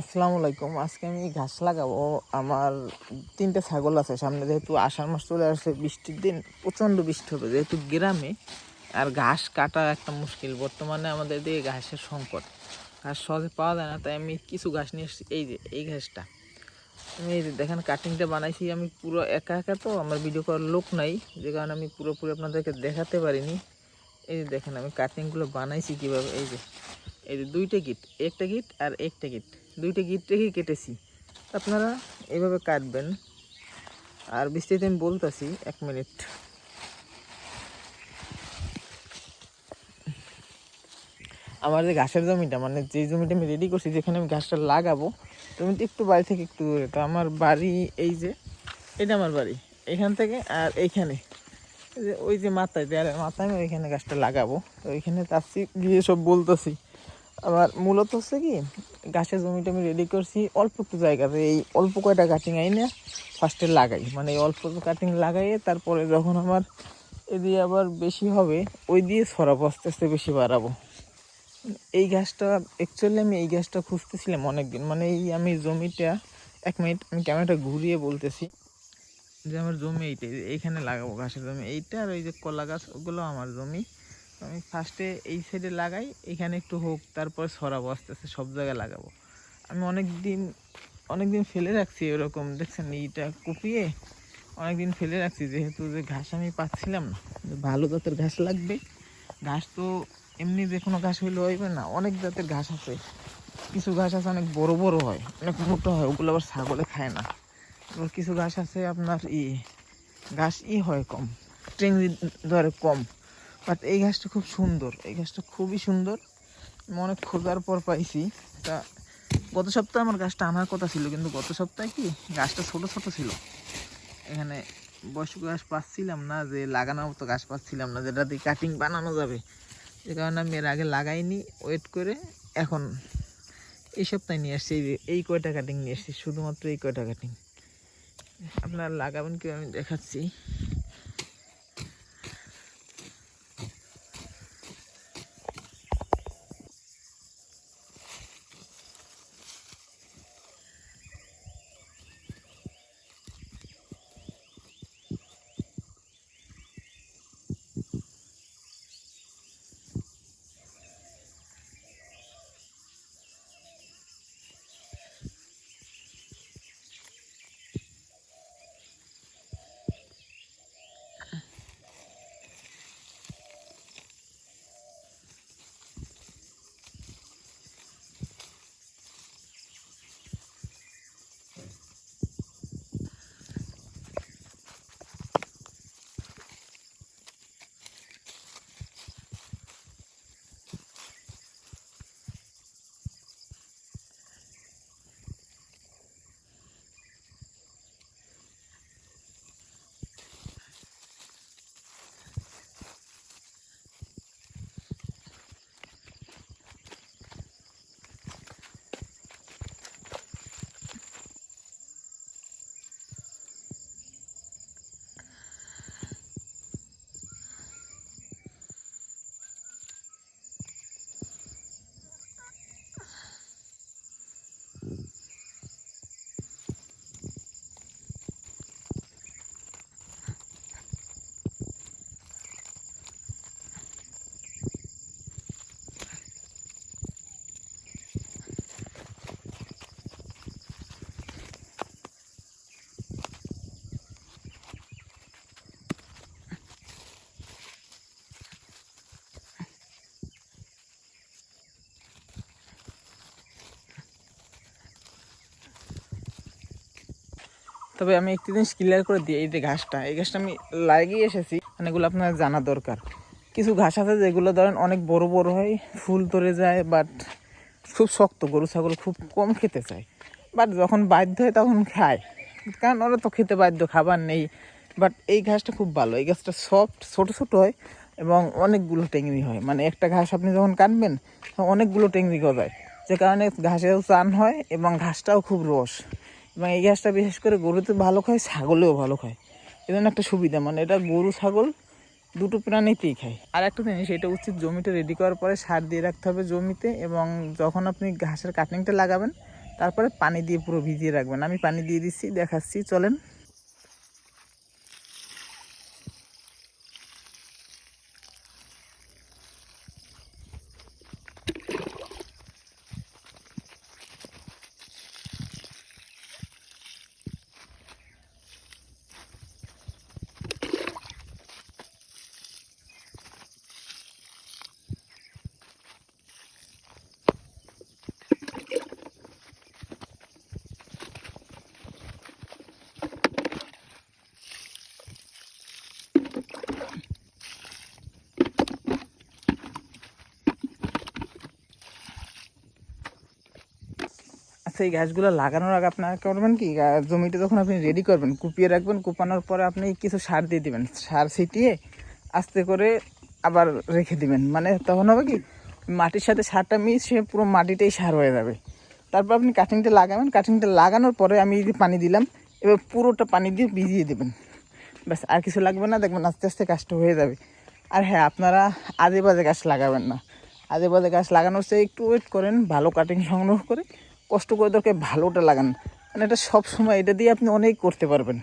আসসালামু আলাইকুম। আজকে আমি ঘাস লাগাবো। আমার ৩টে ছাগল আছে। সামনে যেহেতু আষাঢ় মাস চলে আসছে, বৃষ্টির দিন প্রচণ্ড বৃষ্টি হবে যেহেতু গ্রামে। আর ঘাস কাটা একটা মুশকিল, বর্তমানে আমাদের দিকে ঘাসের সংকট, ঘাস সহজে পাওয়া যায় না। তাই আমি কিছু ঘাস নিয়ে এসেছি। এই যে এই ঘাসটা আমি, এই যে দেখেন কাটিংটা বানাইছি আমি পুরো একা একা, তো আমার ভিডিও করার লোক নাই, যে কারণে আমি পুরোপুরি আপনাদেরকে দেখাতে পারিনি। এই যে দেখেন আমি কাটিংগুলো বানাইছি কীভাবে। এই যে 2টে গিট, একটা গিট আর একটা গিট, 2টে গিট রেখে কেটেছি। আপনারা এইভাবে কাটবেন। আর বিস্তারিত আমি বলতেছি, 1 মিনিট। আমার যে ঘাসের জমিটা, মানে যে জমিটা আমি রেডি করছি, যেখানে আমি ঘাসটা লাগাবো, জমিটা একটু বাড়ি থেকে একটু দূরে। তো আমার বাড়ি এই যে, এটা আমার বাড়ি, এখান থেকে আর এইখানে যে ওই যে মাথায়, দেয়ালের মাথায় আমি ওইখানে গাছটা লাগাবো। তো ওইখানে তাচ্ছি গিয়ে সব বলতেছি। আমার মূলত হচ্ছে কি, গাছের জমিটা আমি রেডি করছি অল্প একটু জায়গাতে, এই অল্প কয়টা কাটিং আইনে ফার্স্টে লাগাই, মানে এই অল্প কাটিং লাগাইয়ে তারপরে যখন আমার এদিকে আবার বেশি হবে, ওই দিয়ে ছড়াবো, আস্তে আস্তে বেশি বাড়াবো। এই গাছটা অ্যাকচুয়ালি আমি এই গাছটা খুঁজতেছিলাম অনেকদিন, মানে এই আমি জমিটা, 1 মিনিট আমি ক্যামেরাটা ঘুরিয়ে বলতেছি, যে আমার জমি এইখানে লাগাবো ঘাসের জমি এইটা, আর ওই যে কলা গাছ ওগুলো আমার জমি। আমি ফার্স্টে এই সাইডে লাগাই, এখানে একটু হোক, তারপর ছড়াবো, আস্তে আস্তে সব জায়গায় লাগাবো। আমি অনেক দিন ফেলে রাখছি এরকম, দেখছেন এইটা কুপিয়ে অনেকদিন ফেলে রাখছি, যেহেতু যে ঘাস আমি পাচ্ছিলাম না। ভালো জাতের ঘাস লাগবে। ঘাস তো এমনি যে কোনো ঘাস হইলে হইবে না, অনেক জাতের ঘাস আছে। কিছু ঘাস আছে অনেক বড় বড় হয়, অনেক মোটো হয়, ওগুলো আবার ছাগলে খায় না। এবার কিছু ঘাস আছে আপনার ঘাস হয় কম, টেংরি ধরে কম। বাট এই ঘাসটা খুব সুন্দর, এই ঘাসটা খুবই সুন্দর। আমি অনেক খোঁজার পর পাইছি। তা গত সপ্তাহে আমার গাছটা আনার কথা ছিল, কিন্তু গত সপ্তাহে কি গাছটা ছোট ছোট ছিল, এখানে বয়স্ক গাছ পাচ্ছিলাম না, যে লাগানোর মতো গাছ পাচ্ছিলাম না যেটা দিয়ে কাটিং বানানো যাবে। যে কারণে আমি এর আগে লাগাইনি, ওয়েট করে এখন এই সপ্তাহে নিয়ে আসছি। এই কয়টা কাটিং নিয়ে এসেছি, শুধুমাত্র এই কয়টা কাটিং। আপনারা লাগাবেন কি আমি দেখাচ্ছি। তবে আমি একটি জিনিস ক্লিয়ার করে দিই, এই যে ঘাসটা, এই ঘাসটা আমি লাগিয়ে এসেছি, মানে এগুলো আপনার জানা দরকার। কিছু ঘাস আছে যেগুলো ধরেন অনেক বড় বড় হয়, ফুল ধরে যায়, বাট খুব শক্ত, গরু ছাগল খুব কম খেতে চায়। বাট যখন বাধ্য হয় তখন খায়, কারণ ওরা তো খেতে বাধ্য, খাবার নেই। বাট এই ঘাসটা খুব ভালো, এই ঘাসটা সফট, ছোটো ছোটো হয় এবং অনেকগুলো টেংরি হয়। মানে একটা ঘাস আপনি যখন কাটবেন তখন অনেকগুলো টেংরি গজায়, যে কারণে ঘাসেও চান হয় এবং ঘাসটাও খুব রস। এবং এই ঘাসটা বিশেষ করে গরুতে ভালো খায়, ছাগলেও ভালো খায়। এই জন্য একটা সুবিধা, মানে এটা গরু ছাগল দুটো প্রাণীতেই খায়। আর একটা জিনিস, এটা উচিত জমিটা রেডি করার পরে সার দিয়ে রাখতে হবে জমিতে, এবং যখন আপনি ঘাসের কাটিংটা লাগাবেন তারপরে পানি দিয়ে পুরো ভিজিয়ে রাখবেন। আমি পানি দিয়ে দিচ্ছি, দেখাচ্ছি, চলেন। আচ্ছা, এই গাছগুলো লাগানোর আগে আপনারা করবেন কি, জমিটা যখন আপনি রেডি করবেন কুপিয়ে রাখবেন, কুপানোর পরে আপনি কিছু সার দিয়ে দিবেন, সার ছিটিয়ে আস্তে করে আবার রেখে দিবেন। মানে তখন হবে কি, মাটির সাথে সারটা মিশিয়ে পুরো মাটিটাই সার হয়ে যাবে। তারপর আপনি কাটিংটা লাগাবেন, কাটিংটা লাগানোর পরে আমি যে পানি দিলাম, এবার পুরোটা পানি দিয়ে ভিজিয়ে দেবেন। ব্যাস, আর কিছু লাগবে না, দেখবেন আস্তে আস্তে গাছটা হয়ে যাবে। আর হ্যাঁ, আপনারা আজে বাজে গাছ লাগাবেন না। আজে বাজে গাছ লাগানোর চেয়ে একটু ওয়েট করেন, ভালো কাটিং সংগ্রহ করে কষ্ট করে দরকার ভালোটা লাগান। মানে এটা সব সময় এটা দিয়ে আপনি অনেক করতে পারবেন।